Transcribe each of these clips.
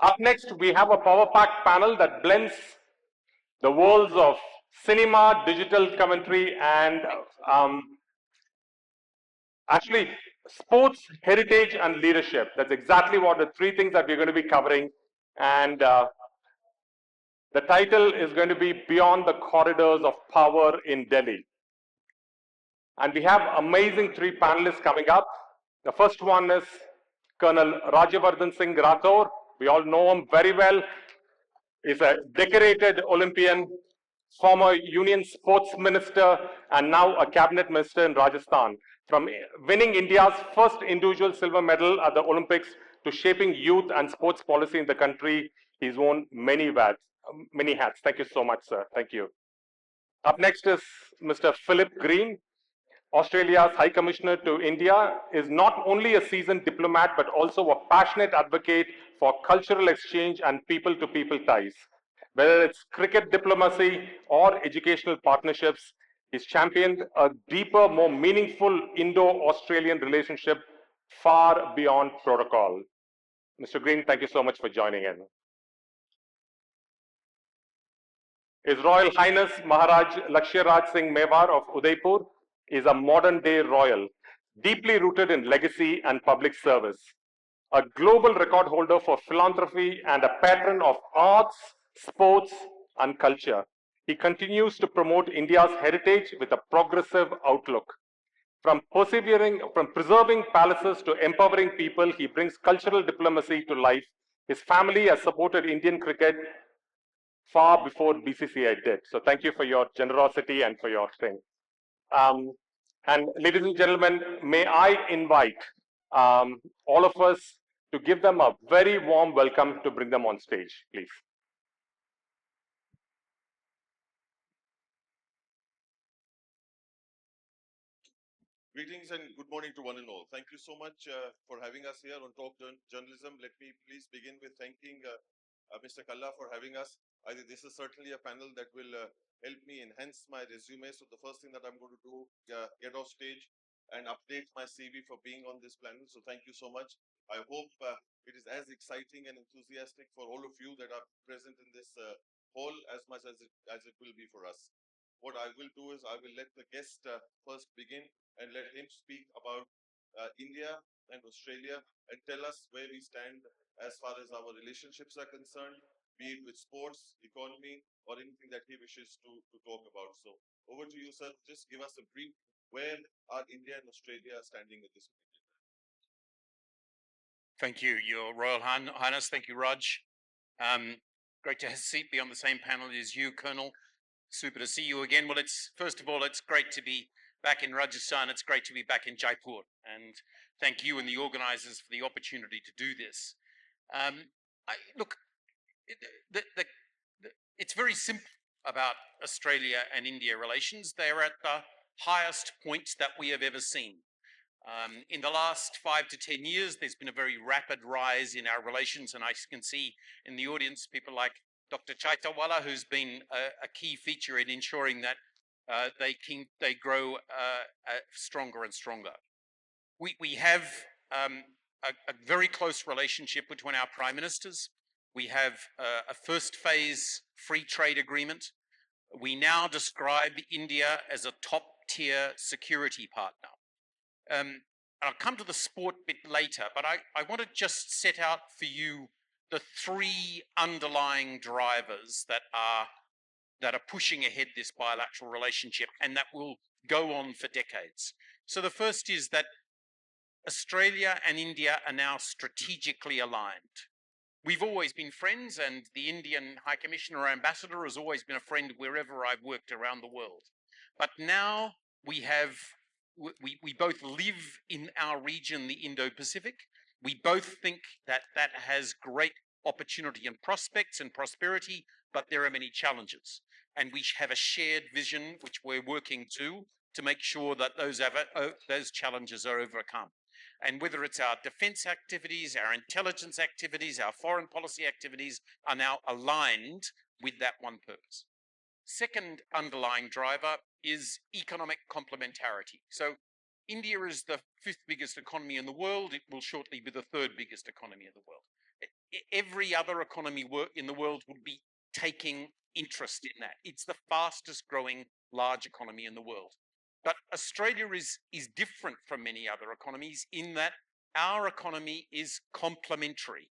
Up next, we have a power-packed panel that blends the worlds of cinema, digital commentary, and actually sports, heritage, and leadership. That's exactly what the three things that we're going to be covering. And the title is going to be Beyond the Corridors of Power in Delhi. And we have amazing three panelists coming up. The first one is Colonel Rajyavardhan Singh Rathore. We all know him very well. He's a decorated Olympian, former Union Sports Minister, and now a cabinet minister in Rajasthan. From winning India's first individual silver medal at the Olympics to shaping youth and sports policy in the country, he's worn many hats. Thank you so much, sir. Thank you. Up next is Mr. Philip Green. Australia's High Commissioner to India, is not only a seasoned diplomat but also a passionate advocate for cultural exchange and people-to-people ties. Whether it's cricket diplomacy or educational partnerships, he's championed a deeper, more meaningful Indo-Australian relationship far beyond protocol. Mr. Green, thank you so much for joining in. His Royal Highness Maharaj Lakshayraj Singh Mewar of Udaipur is a modern-day royal, deeply rooted in legacy and public service, a global record holder for philanthropy and a patron of arts, sports, and culture. He continues to promote India's heritage with a progressive outlook. From preserving palaces to empowering people, he brings cultural diplomacy to life. His family has supported Indian cricket far before BCCI did. So thank you for your generosity and for your strength. And ladies and gentlemen, may I invite all of us to give them a very warm welcome to bring them on stage, please. Greetings and good morning to one and all. Thank you so much for having us here on Talk Journalism. Let me please begin with thanking Mr. Kalla for having us. I think this is certainly a panel that will help me enhance my resume. So the first thing that I'm going to do, get off stage and update my CV for being on this panel. So thank you so much. I hope it is as exciting and enthusiastic for all of you that are present in this hall as much as it will be for us. What I will do is I will let the guest first begin and let him speak about India and Australia and tell us where we stand as far as our relationships are concerned, be it with sports, economy, or anything that he wishes to talk about. So over to you, sir. Just give us a brief. Where are India and Australia standing at this point? Thank you, Your Royal Highness. Thank you, Raj. Great to be on the same panel as you, Colonel. Super to see you again. Well, first of all, it's great to be back in Rajasthan. It's great to be back in Jaipur. And thank you and the organizers for the opportunity to do this. Look, it's very simple about Australia and India relations. They're at the highest point that we have ever seen. In the last 5 to 10 years, there's been a very rapid rise in our relations, and I can see in the audience people like Dr. Chaitawala, who's been a key feature in ensuring that they grow stronger and stronger. We have a very close relationship between our prime ministers. We have a first phase free trade agreement. We now describe India as a top-tier security partner. I'll come to the sport bit later, but I want to just set out for you the three underlying drivers that are pushing ahead this bilateral relationship and that will go on for decades. So the first is that Australia and India are now strategically aligned. We've always been friends, and the Indian High Commissioner or Ambassador has always been a friend wherever I've worked around the world. But now we both live in our region, the Indo-Pacific. We both think that has great opportunity and prospects and prosperity, but there are many challenges. And we have a shared vision, which we're working to make sure that those challenges are overcome. And whether it's our defense activities, our intelligence activities, our foreign policy activities are now aligned with that one purpose. Second underlying driver is economic complementarity. So India is the 5th biggest economy in the world. It will shortly be the 3rd biggest economy in the world. every other economy in the world would be taking interest in that. It's the fastest growing large economy in the world. But Australia is different from many other economies in that our economy is complementary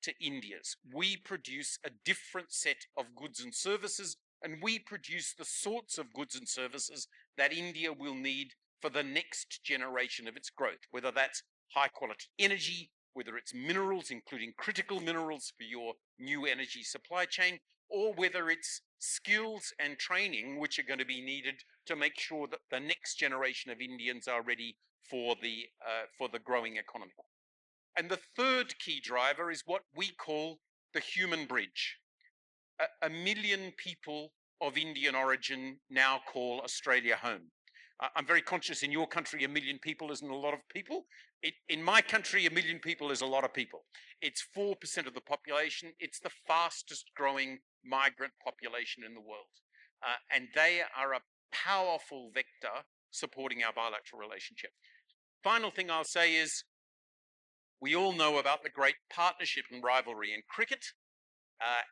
to India's. We produce a different set of goods and services, and we produce the sorts of goods and services that India will need for the next generation of its growth, whether that's high quality energy, whether it's minerals, including critical minerals for your new energy supply chain, or whether it's skills and training which are going to be needed to make sure that the next generation of Indians are ready for the growing economy. And the third key driver is what we call the human bridge. A million people of Indian origin now call Australia home. I'm very conscious in your country, 1 million people isn't a lot of people. In my country, 1 million people is a lot of people. It's 4% of the population. It's the fastest growing migrant population in the world. And they are a powerful vector supporting our bilateral relationship. Final thing I'll say is, we all know about the great partnership and rivalry in cricket,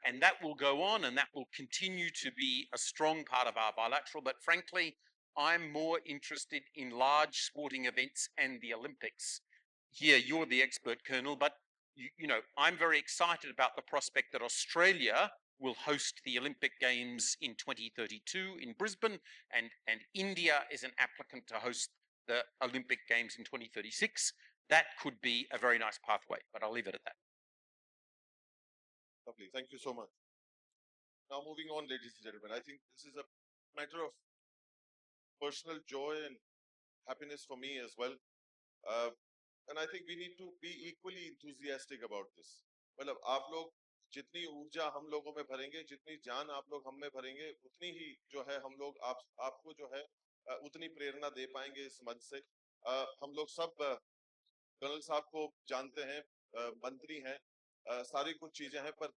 and that will go on and that will continue to be a strong part of our bilateral. But frankly, I'm more interested in large sporting events and the Olympics. Here, you're the expert, Colonel, but you know, I'm very excited about the prospect that Australia will host the Olympic Games in 2032 in Brisbane, and India is an applicant to host the Olympic Games in 2036. That could be a very nice pathway, but I'll leave it at that. Lovely. Thank you so much. Now, moving on, ladies and gentlemen, I think this is a matter of personal joy and happiness for me as well. And I think we need to be equally enthusiastic about this. मतलब आप लोग जितनी ऊर्जा हम लोगों में भरेंगे, जितनी जान आप लोग हम में भरेंगे, उतनी ही जो है हम लोग आपको जो है उतनी प्रेरणा दे पाएंगे इस मंच से। हम लोग सब कर्नल साहब को जानते हैं, मंत्री हैं, सारी कुछ चीजें हैं, पर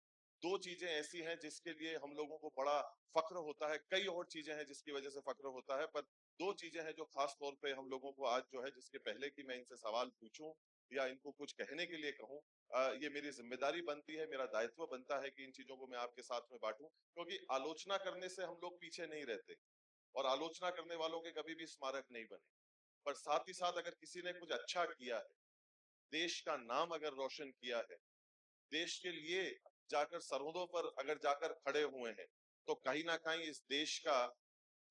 दो चीजें ऐसी हैं जिसके लिए हम लोगों को बड़ा फख्र होता है। कई और चीजें हैं जिसकी वजह से फख्र होता है, पर दो चीजें हैं जो खास तौर पे हम लोगों को आज जो है, जिसके पहले कि मैं इनसे सवाल पूछूं या इनको कुछ कहने के लिए कहूं, ये मेरी जिम्मेदारी बनती है, मेरा दायित्व बनता है कि इन चीजों को मैं आपके साथ में बांटूं, क्योंकि आलोचना करने से हम लोग पीछे नहीं रहते और आलोचना करने वालों के कभी भी स्मारक नहीं बने। पर साथ ही साथ अगर किसी ने कुछ अच्छा किया है, देश का नाम अगर रोशन किया है, देश के लिए जाकर सरहदों पर अगर जाकर खड़े हुए हैं, तो कहीं ना कहीं इस देश का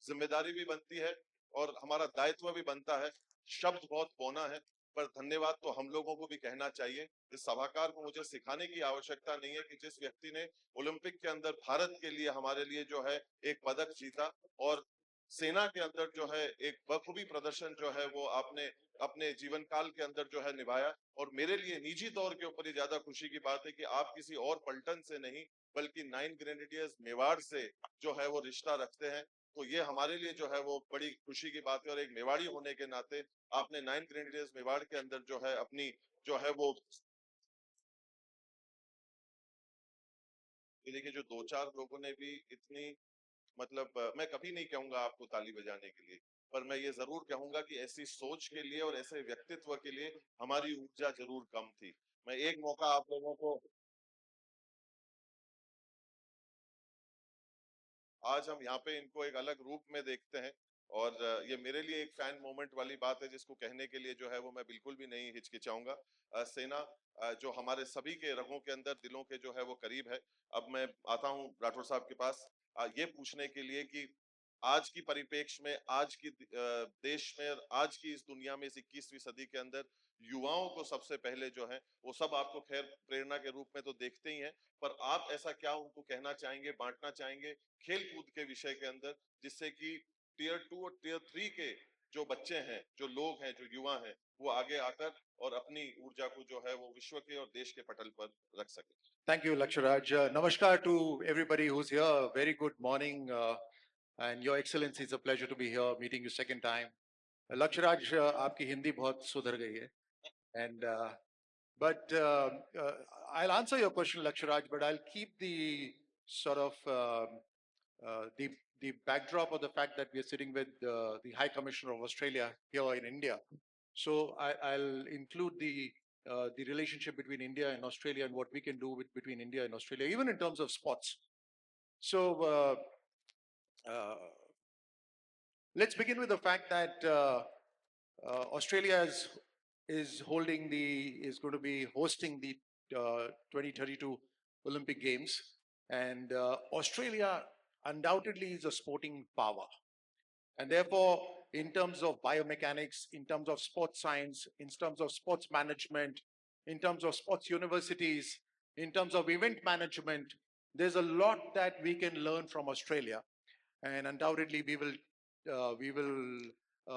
जिम्मेदारी भी बनती है और हमारा दायित्व भी बनता है। शब्द बहुत पौना है, पर धन्यवाद तो हम लोगों को भी कहना चाहिए। इस सभाकार को मुझे सिखाने की आवश्यकता नहीं है कि जिस व्यक्ति ने ओलंपिक के अंदर भारत के लिए, हमारे लिए जो है एक पदक जीता और सेना के अंदर जो है एक बखूबी प्रदर्शन जो है वो आपने अपने जीवन काल के अंदर जो है निभाया, और मेरे लिए निजी तौर के ऊपर ही ज्यादा खुशी की बात है कि आप किसी और पलटन से नहीं बल्कि 9 ग्रेनेडियर्स मेवाड़ से जो है वो रिश्ता रखते हैं। तो ये हमारे लिए जो है वो बड़ी खुशी की बात है, और एक मेवाड़ी होने के नाते आपने 9 ग्रेनेडियर्स मेवाड़ के अंदर जो है अपनी जो है वो, देखिए जो दो चार लोगों ने भी इतनी, मतलब मैं कभी नहीं कहूंगा आपको ताली बजाने के लिए, पर मैं ये जरूर कहूंगा कि ऐसी सोच के लिए और ऐसे व्यक्तित्व के लिए हमारी ऊर्जा जरूर कम थी। मैं एक मौका आप लोगों को, आज हम यहाँ पे इनको एक अलग रूप में देखते हैं, और ये मेरे लिए एक फैन मोमेंट वाली बात है जिसको कहने के लिए जो है वो मैं बिल्कुल भी नहीं हिचकिचाऊंगा। सेना जो हमारे सभी के रगों के अंदर, दिलों के जो है वो करीब है। अब मैं आता हूँ राठौर साहब के पास, ये पूछने के लिए कि आज की परिप्रेक्ष्य में, आज की देश में, आज की इस दुनिया में, इस 21वीं सदी के अंदर युवाओं को सबसे पहले जो है वो सब आपको खैर प्रेरणा के रूप में तो देखते ही हैं, पर आप ऐसा क्या उनको कहना चाहेंगे, बांटना चाहेंगे खेल कूद के विषय के अंदर, जिससे कि टियर 2 और टियर 3 के जो बच्चे हैं, जो लोग हैं, जो युवा हैं, वो आगे आकर और अपनी ऊर्जा को जो है वो विश्व के और देश के पटल पर रख सके। Thank you, Lakshayraj. Namaskar to everybody who's here. Very good morning. And Your Excellency, it's a pleasure to be here, meeting you second time. Lakshayraj, आपकी हिंदी बहुत सुधर गई है. And but I'll answer your question, Lakshayraj, but I'll keep the sort of the backdrop of the fact that we are sitting with the High Commissioner of Australia here in India. So I'll include the the relationship between India and Australia and what we can do between India and Australia, even in terms of sports. So let's begin with the fact that Australia is going to be hosting the 2032 Olympic Games, and Australia undoubtedly is a sporting power. And therefore, in terms of biomechanics, in terms of sports science, in terms of sports management, in terms of sports universities, in terms of event management, there's a lot that we can learn from Australia. And undoubtedly, we will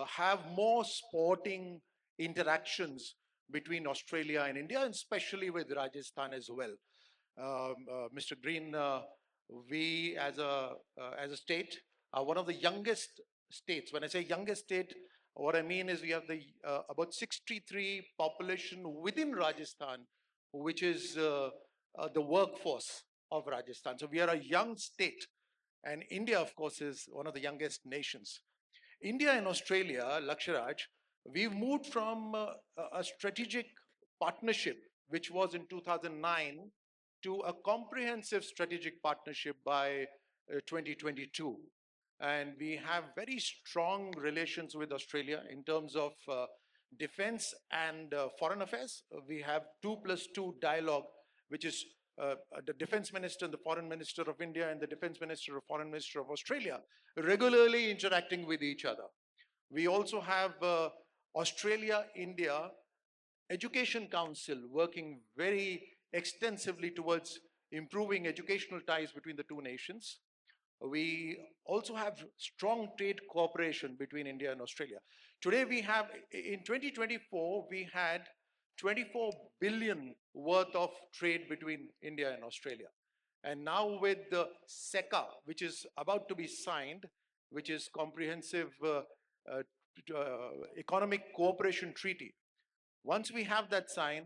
have more sporting interactions between Australia and India, and especially with Rajasthan as well. Mr. Green, we as a state are one of the youngest states. When I say youngest state, what I mean is we have the about 63 population within Rajasthan, which is the workforce of Rajasthan. So we are a young state, and India, of course, is one of the youngest nations. India and Australia, Lakshayraj, we've moved from a strategic partnership, which was in 2009, to a comprehensive strategic partnership by 2022. And we have very strong relations with Australia in terms of defense and foreign affairs. We have 2+2 dialogue, which is the defense minister and the foreign minister of India and the defense minister or foreign minister of Australia regularly interacting with each other. We also have Australia-India Education Council working very extensively towards improving educational ties between the two nations. We also have strong trade cooperation between India and Australia. Today we have, in 2024, we had 24 billion worth of trade between India and Australia. And now with the SECA, which is about to be signed, which is Comprehensive uh, Economic Cooperation Treaty, once we have that sign,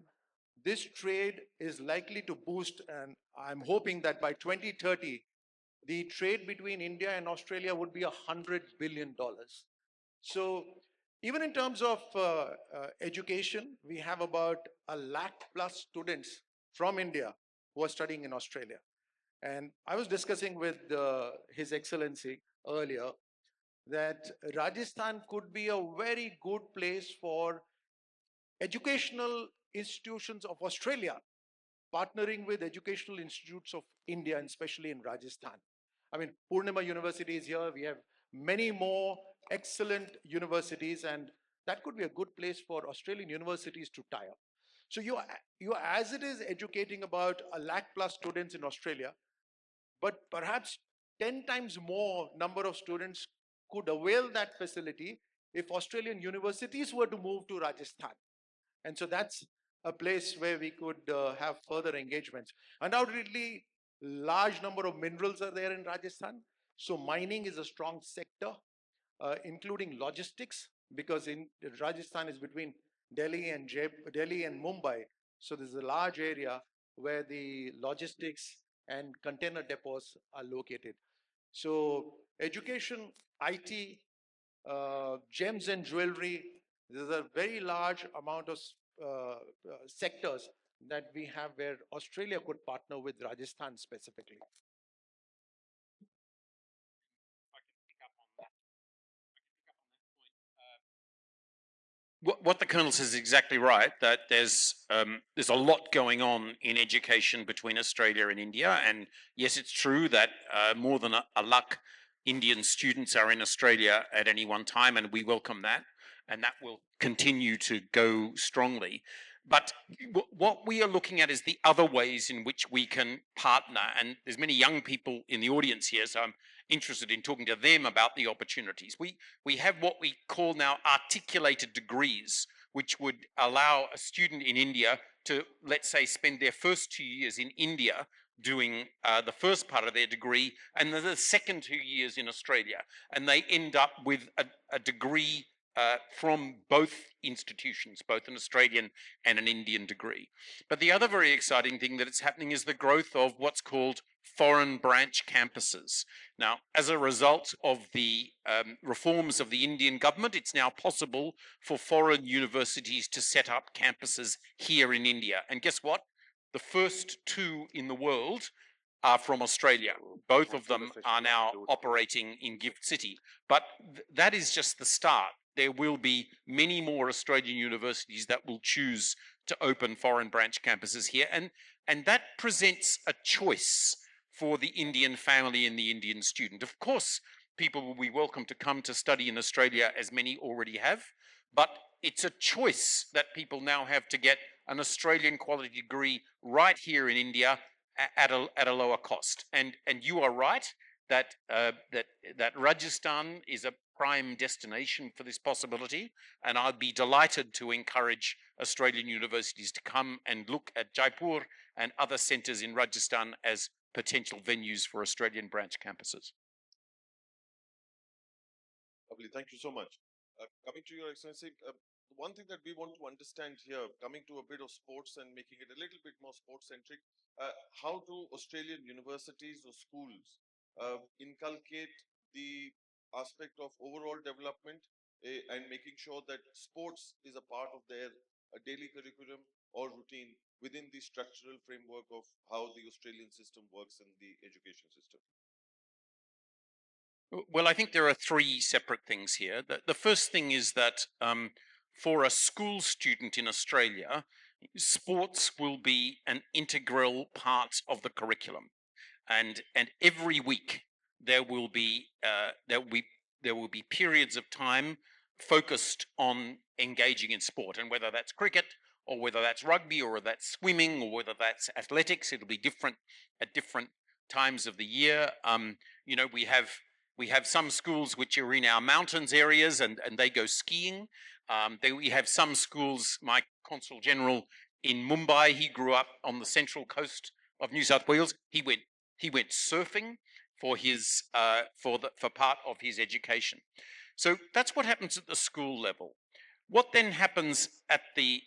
this trade is likely to boost, and I'm hoping that by 2030, the trade between India and Australia would be $100 billion. So even in terms of education, we have about 1 lakh plus students from India who are studying in Australia. And I was discussing with His Excellency earlier that Rajasthan could be a very good place for educational institutions of Australia partnering with educational institutes of India, and especially in Rajasthan. I mean, Purnima University is here. We have many more excellent universities, and that could be a good place for Australian universities to tie up. So you as it is educating about 1 lakh plus students in Australia, but perhaps 10 times more number of students could avail that facility if Australian universities were to move to Rajasthan. And so that's a place where we could have further engagements. Undoubtedly, large number of minerals are there in Rajasthan. So mining is a strong sector, including logistics, because in Rajasthan is between Delhi and Mumbai. So there's a large area where the logistics and container depots are located. So education, IT, gems and jewelry, there's a very large amount of sectors that we have where Australia could partner with Rajasthan specifically. What the Colonel says is exactly right, that there's a lot going on in education between Australia and India. And yes, it's true that more than a lakh Indian students are in Australia at any one time, and we welcome that. And that will continue to go strongly. But what we are looking at is the other ways in which we can partner. And there's many young people in the audience here, so I'm interested in talking to them about the opportunities. We have what we call now articulated degrees, which would allow a student in India to, let's say, spend their first 2 years in India doing the first part of their degree, and the second 2 years in Australia. And they end up with a degree from both institutions, both an Australian and an Indian degree. But the other very exciting thing that is happening is the growth of what's called foreign branch campuses. Now, as a result of the reforms of the Indian government, it's now possible for foreign universities to set up campuses here in India. And guess what? The first two in the world are from Australia. Both of them are now operating in Gift City. But that is just the start. There will be many more Australian universities that will choose to open foreign branch campuses here. And that presents a choice for the Indian family and the Indian student. Of course, people will be welcome to come to study in Australia, as many already have, but it's a choice that people now have to get an Australian quality degree right here in India at a lower cost. And you are right that that Rajasthan is a prime destination for this possibility, and I'd be delighted to encourage Australian universities to come and look at Jaipur and other centres in Rajasthan as potential venues for Australian branch campuses. Lovely, thank you so much. Coming to your Excellency, one thing that we want to understand here, coming to a bit of sports and making it a little bit more sports-centric, how do Australian universities or schools inculcate the aspect of overall development and making sure that sports is a part of their daily curriculum or routine within the structural framework of how the Australian system works in the education system? Well, I think there are three separate things here. The first thing is that for a school student in Australia, sports will be an integral part of the curriculum, and every week there will be periods of time focused on engaging in sport, and whether that's cricket or whether that's rugby or whether that's swimming or whether that's athletics, it'll be different at different times of the year. You know, we have some schools which are in our mountains areas and they go skiing. We have some schools, my Consul General in Mumbai, he grew up on the central coast of New South Wales. He went surfing for part of his education. So that's what happens at the school level. What then happens at the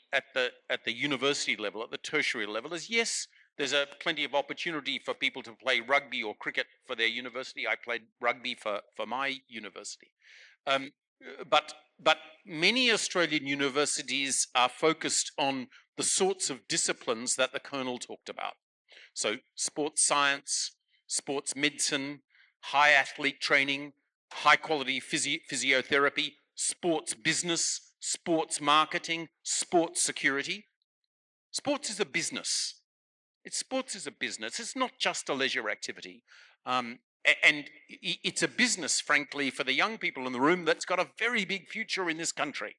university level, at the tertiary level, is yes, there's plenty of opportunity for people to play rugby or cricket for their university. I played rugby for my university. But many Australian universities are focused on the sorts of disciplines that the Colonel talked about. So sports science, sports medicine, high athlete training, high quality physiotherapy, sports business, sports marketing, sports security. Sports is a business. Sports is a business. It's not just a leisure activity. And it's a business, frankly, for the young people in the room that's got a very big future in this country.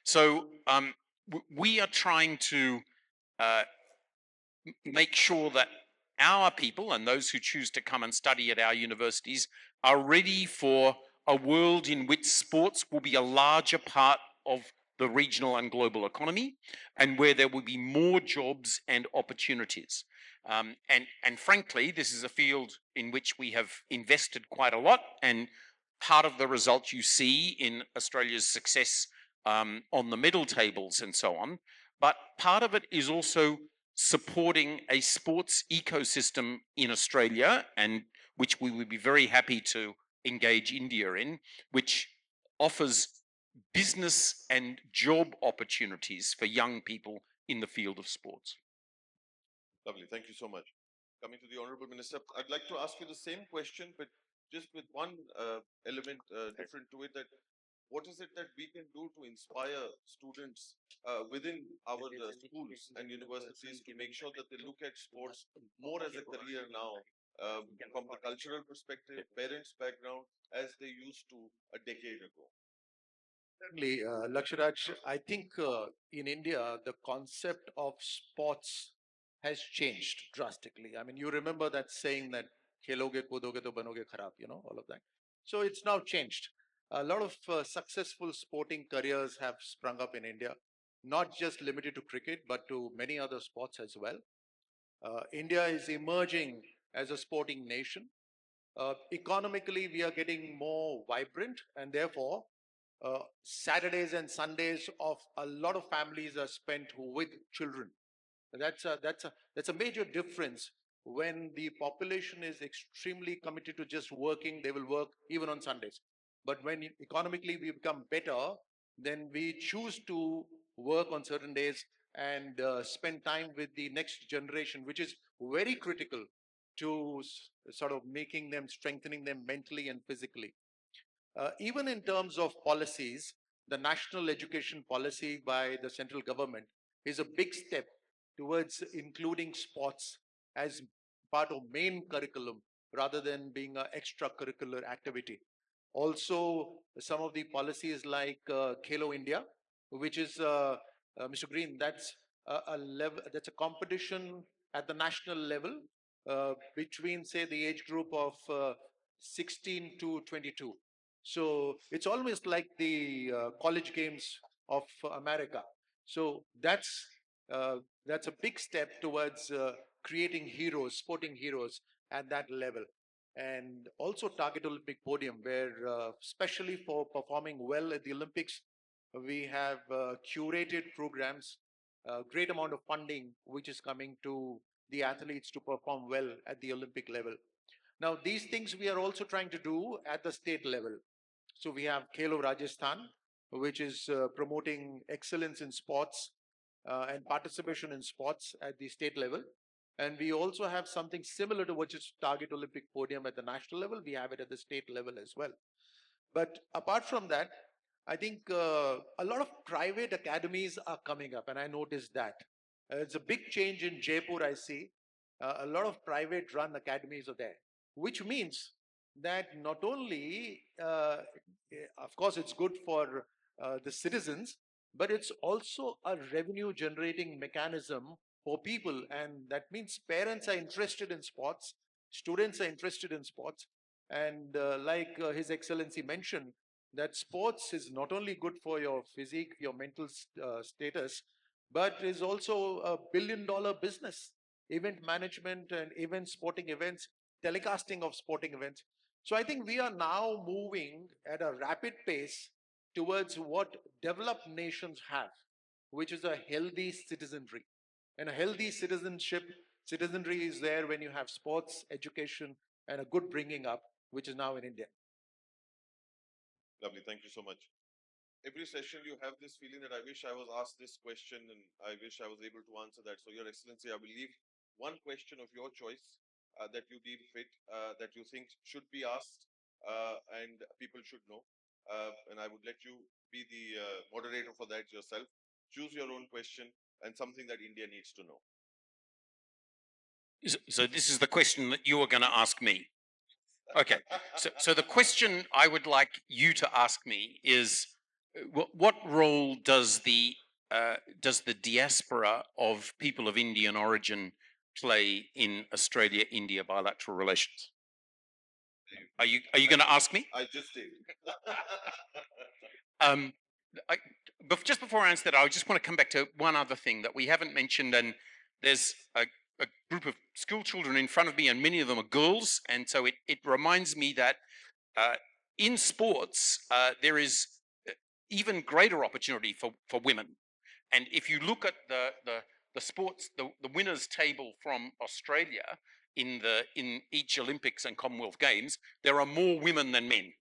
So we are trying to make sure that our people and those who choose to come and study at our universities are ready for a world in which sports will be a larger part of the regional and global economy, and where there will be more jobs and opportunities. And frankly, this is a field in which we have invested quite a lot, and part of the results you see in Australia's success on the medal tables and so on, but part of it is also supporting a sports ecosystem in Australia, and which we would be very happy to engage India in, which offers business and job opportunities for young people in the field of sports. Lovely, thank you so much. Coming to the Honourable Minister, I'd like to ask you the same question, but just with one element different to it, that what is it that we can do to inspire students within our schools and universities to make sure that they look at sports more as a career now, from the cultural perspective, parents' background, as they used to a decade ago? Certainly, Lakshayraj, I think in India, the concept of sports has changed drastically. I mean, you remember that saying that kheloge kudoge to banoge kharab, you know, all of that. So it's now changed. A lot of successful sporting careers have sprung up in India, not just limited to cricket, but to many other sports as well. India is emerging as a sporting nation. Economically, we are getting more vibrant, and therefore, Saturdays and Sundays of a lot of families are spent with children. That's a major difference when the population is extremely committed to just working, they will work even on Sundays. But when economically we become better, then we choose to work on certain days and spend time with the next generation, which is very critical to sort of making them, strengthening them mentally and physically. Even in terms of policies, the national education policy by the central government is a big step towards including sports as part of main curriculum rather than being an extracurricular activity. Also, some of the policies like Khelo India, which is Mr. Green, that's a level, that's a competition at the national level between, say, the age group of 16 to 22. So it's almost like the college games of America. So that's a big step towards creating heroes, sporting heroes at that level. And also target Olympic podium, where especially for performing well at the Olympics, we have curated programs, a great amount of funding which is coming to the athletes to perform well at the Olympic level. Now, these things we are also trying to do at the state level. So we have Khelo Rajasthan, which is promoting excellence in sports and participation in sports at the state level. And we also have something similar to what is Target Olympic Podium at the national level. We have it at the state level as well. But apart from that, I think a lot of private academies are coming up, and I noticed that. It's a big change in Jaipur, I see. A lot of private run academies are there, which means that not only, of course, it's good for the citizens, but it's also a revenue generating mechanism for people. And that means parents are interested in sports, students are interested in sports. And like His Excellency mentioned, that sports is not only good for your physique, your mental status, but is also a billion-dollar business. Event management and sporting events, telecasting of sporting events. So I think we are now moving at a rapid pace towards what developed nations have, which is a healthy citizenry. And a healthy citizenry is there when you have sports, education, and a good bringing up, which is now in India. Lovely. Thank you so much. Every session you have this feeling that I wish I was asked this question and I wish I was able to answer that. So, Your Excellency, I will leave one question of your choice that you deem fit, that you think should be asked and people should know. And I would let you be the moderator for that yourself. Choose your own question and something that India needs to know. So this is the question that you are going to ask me. Okay. So the question I would like you to ask me is, what role does the diaspora of people of Indian origin play in Australia-India bilateral relations? Are you going to ask me? I just did. Just before I answer that, I just want to come back to one other thing that we haven't mentioned, and there's a group of school children in front of me, and many of them are girls, and so it reminds me that in sports there is even greater opportunity for women. And if you look at the sports, the winners table from Australia in each Olympics and Commonwealth Games, there are more women than men.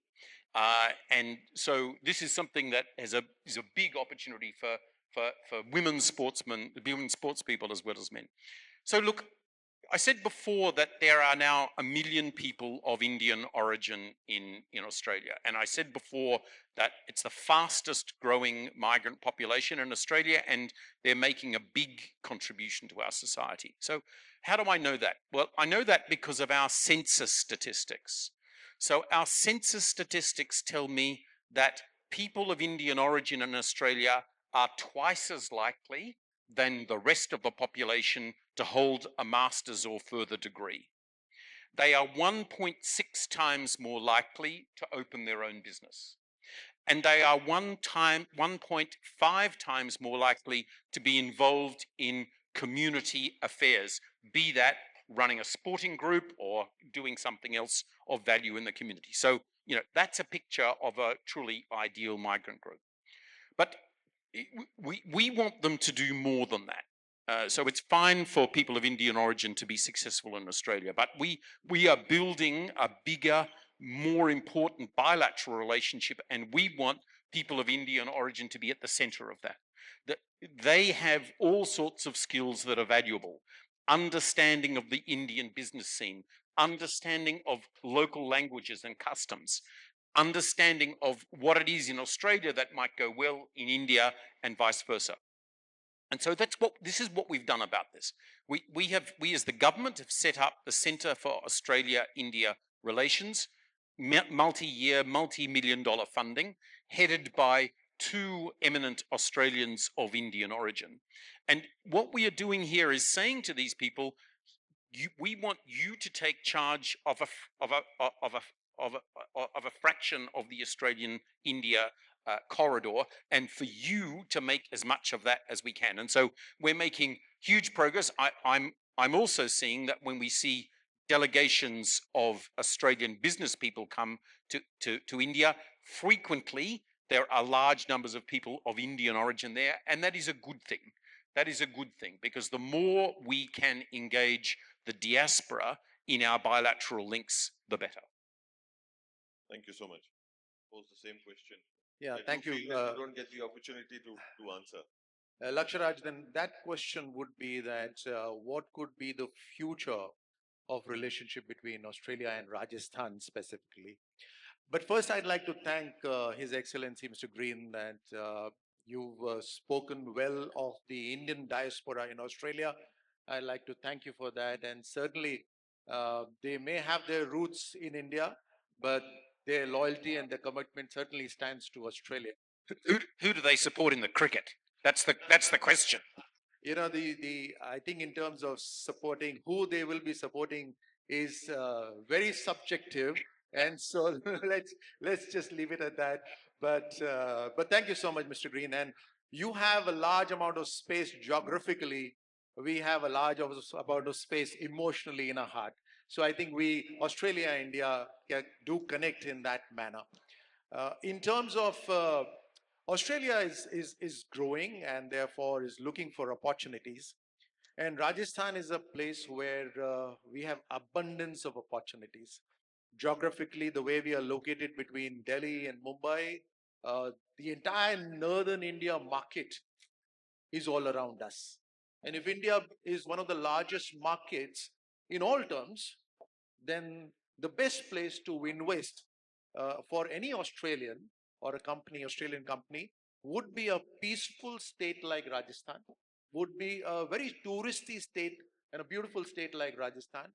And so this is something that is a big opportunity for women sportsmen, women sports people as well as men. So look, I said before that there are now 1 million people of Indian origin in Australia. And I said before that it's the fastest growing migrant population in Australia, and they're making a big contribution to our society. So how do I know that? Well, I know that because of our census statistics. So our census statistics tell me that people of Indian origin in Australia are twice as likely than the rest of the population to hold a master's or further degree. They are 1.6 times more likely to open their own business. And they are 1.5 times more likely to be involved in community affairs, be that running a sporting group or doing something else of value in the community. So, that's a picture of a truly ideal migrant group. But we want them to do more than that. So it's fine for people of Indian origin to be successful in Australia, but we are building a bigger, more important bilateral relationship, and we want people of Indian origin to be at the center of that. They have all sorts of skills that are valuable. Understanding of the Indian business scene, understanding of local languages and customs, understanding of what it is in Australia that might go well in India and vice versa. And so this is what we've done about this. We as the government have set up the Centre for Australia-India Relations, multi-year, multi-million-dollar funding, headed by two eminent Australians of Indian origin. And what we are doing here is saying to these people, we want you to take charge of a fraction of the Australian-India corridor, and for you to make as much of that as we can. And so we're making huge progress. I'm also seeing that when we see delegations of Australian business people come to India, frequently there are large numbers of people of Indian origin there, and that is a good thing. That is a good thing, because the more we can engage the diaspora in our bilateral links, the better. Thank you so much. Pose the same question. Yeah, I thank do you. feel that you don't get the opportunity to answer. Lakshayraj, then that question would be that what could be the future of relationship between Australia and Rajasthan specifically? But first, I'd like to thank His Excellency Mr. Green that you've spoken well of the Indian diaspora in Australia. I'd like to thank you for that. And certainly, they may have their roots in India, but their loyalty and their commitment certainly stands to Australia. Who do they support in the cricket? That's the question. You know, I think in terms of supporting, who they will be supporting is very subjective, and so let's just leave it at that. But thank you so much, Mr. Green. And you have a large amount of space geographically. We have a large amount of space emotionally in our heart. So I think Australia and India do connect in that manner. In terms of Australia is growing and therefore is looking for opportunities. And Rajasthan is a place where we have abundance of opportunities. Geographically, the way we are located between Delhi and Mumbai, the entire northern India market is all around us. And if India is one of the largest markets in all terms, then the best place to invest for any Australian or Australian company, would be a peaceful state like Rajasthan, would be a very touristy state and a beautiful state like Rajasthan,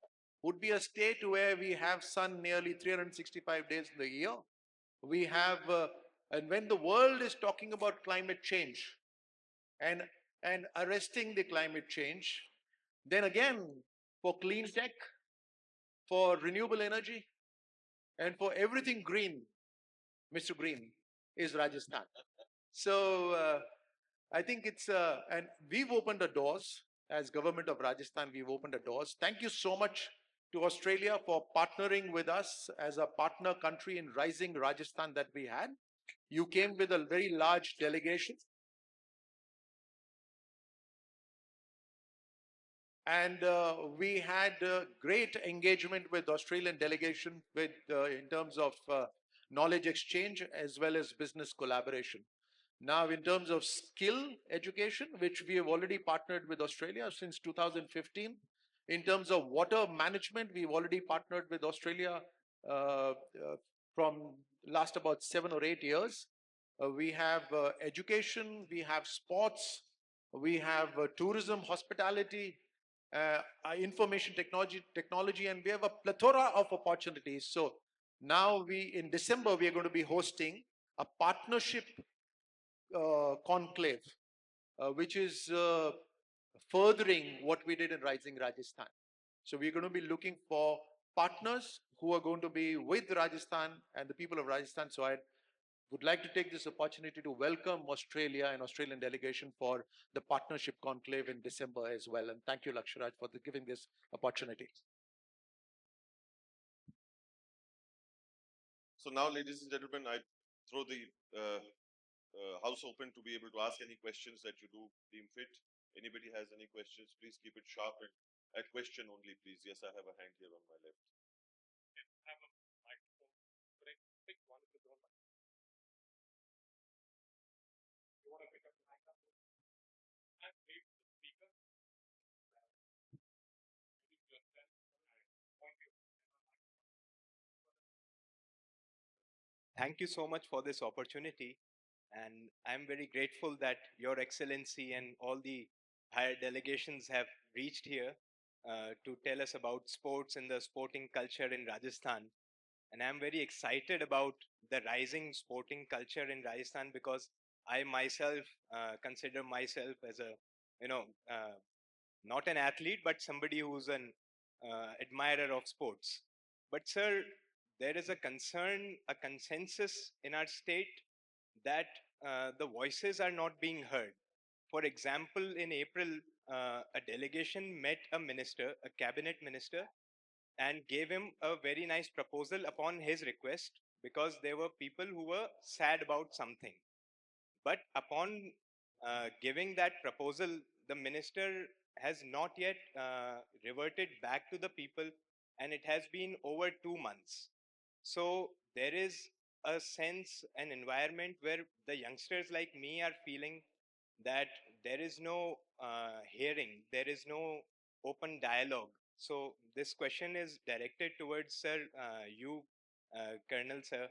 would be a state where we have sun nearly 365 days in the year. We have, and when the world is talking about climate change and arresting the climate change, then again, for clean tech, for renewable energy, and for everything green, Mr. Green is Rajasthan. So I think it's, and we've opened the doors as government of Rajasthan, we've opened the doors. Thank you so much to Australia for partnering with us as a partner country in Rising Rajasthan that we had. You came with a very large delegation. And we had great engagement with Australian delegation with in terms of knowledge exchange as well as business collaboration. Now, in terms of skill education, which we have already partnered with Australia since 2015. In terms of water management, we've already partnered with Australia from last about 7 or 8 years. We have education, we have sports, we have tourism, hospitality, information technology, and we have a plethora of opportunities. So now in December, we are going to be hosting a partnership conclave, which is furthering what we did in Rising Rajasthan. So we're going to be looking for partners who are going to be with Rajasthan and the people of Rajasthan. So I would like to take this opportunity to welcome Australia and Australian delegation for the partnership conclave in December as well. And thank you, Lakshayraj, for giving this opportunity. So now, ladies and gentlemen, I throw the house open to be able to ask any questions that you do deem fit. Anybody has any questions, please keep it sharp and at question only, please. Yes, I have a hand here on my left. Thank you so much for this opportunity. And I'm very grateful that Your Excellency and all the higher delegations have reached here to tell us about sports and the sporting culture in Rajasthan. And I'm very excited about the rising sporting culture in Rajasthan because I myself consider myself as a, you know, not an athlete, but somebody who's an admirer of sports. But, sir, there is a concern, a consensus in our state that the voices are not being heard. For example, in April, a delegation met a minister, a cabinet minister, and gave him a very nice proposal upon his request because there were people who were sad about something. But upon giving that proposal, the minister has not yet reverted back to the people, and it has been over 2 months. So there is a sense, an environment where the youngsters like me are feeling that there is no hearing, there is no open dialogue. So this question is directed towards Sir, you, Colonel Sir.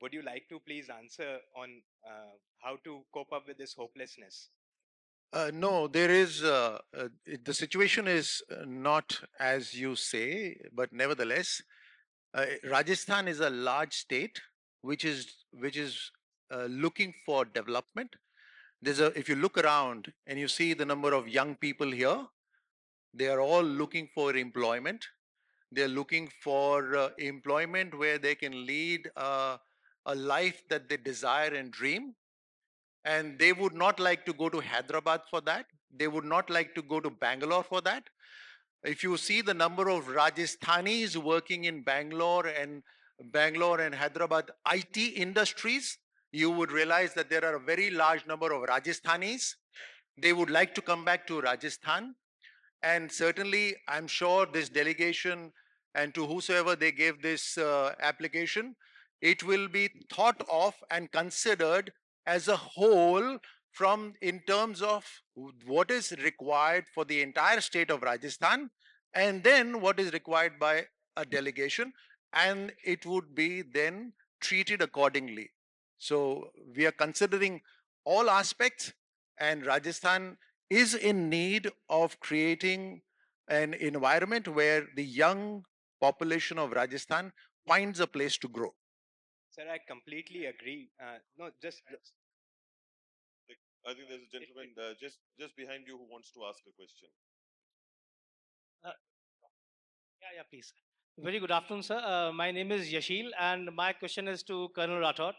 Would you like to please answer on how to cope up with this hopelessness? No, there is, the situation is not as you say, but nevertheless, Rajasthan is a large state which is looking for development. If you look around and you see the number of young people here, they are all looking for employment. They're looking for employment where they can lead a life that they desire and dream. And they would not like to go to Hyderabad for that. They would not like to go to Bangalore for that. If you see the number of Rajasthanis working in Bangalore and Hyderabad IT industries, you would realize that there are a very large number of Rajasthanis. They would like to come back to Rajasthan. And certainly, I'm sure this delegation and to whosoever they gave this application, it will be thought of and considered as a whole from in terms of what is required for the entire state of Rajasthan and then what is required by a delegation, and it would be then treated accordingly. So we are considering all aspects, and Rajasthan is in need of creating an environment where the young population of Rajasthan finds a place to grow. Sir, I completely agree. No, just I think there's a gentleman just behind you who wants to ask a question. Uh, yeah, please. Very good afternoon, sir. My name is Yashil, and my question is to Colonel Rathore.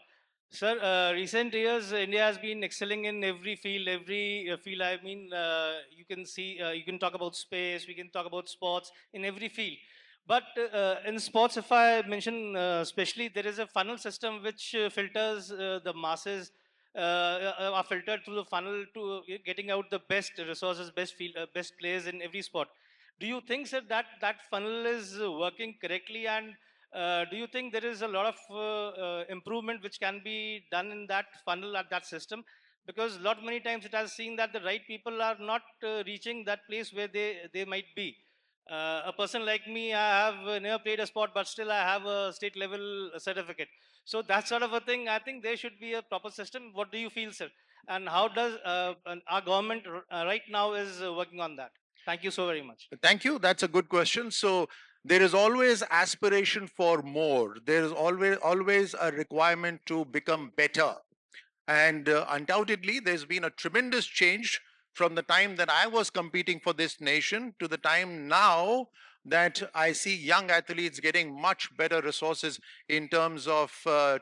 Sir, recent years, India has been excelling in every field. Every field, I mean, you can see, you can talk about space, we can talk about sports in every field. But in sports, if I mention especially, there is a funnel system which filters the masses, are filtered through the funnel to getting out the best resources, best players in every sport. Do you think, sir, that that funnel is working correctly, and do you think there is a lot of improvement which can be done in that funnel at that system? Because a lot many times it has seen that the right people are not reaching that place where they might be. A person like me, I have never played a sport, but still I have a state level certificate. So that sort of a thing, I think there should be a proper system. What do you feel, sir? And how does our government right now is working on that? Thank you so very much. Thank you. That's a good question. So there is always aspiration for more. There is always a requirement to become better. And undoubtedly, there's been a tremendous change from the time that I was competing for this nation to the time now that I see young athletes getting much better resources in terms of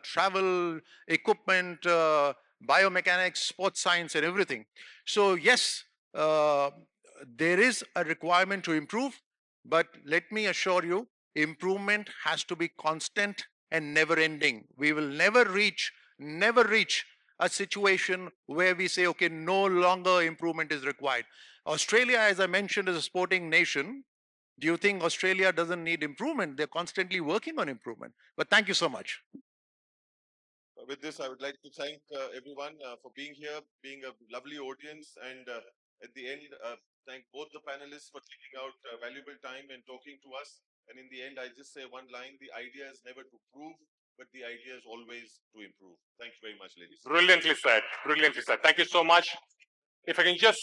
travel, equipment, biomechanics, sports science, and everything. So, yes, uh, there is a requirement to improve, but let me assure you, improvement has to be constant and never ending. We will never reach a situation where we say, okay, no longer improvement is required? Australia, as I mentioned, is a sporting nation. Do you think Australia doesn't need improvement? They're constantly working on improvement. But thank you so much. With this, I would like to thank everyone for being here, being a lovely audience, and at the end, thank both the panelists for taking out valuable time and talking to us. And in the end, I just say one line: the idea is never to prove, but the idea is always to improve. Thank you very much, ladies. Brilliantly said. Brilliantly said. Thank you so much. If I can just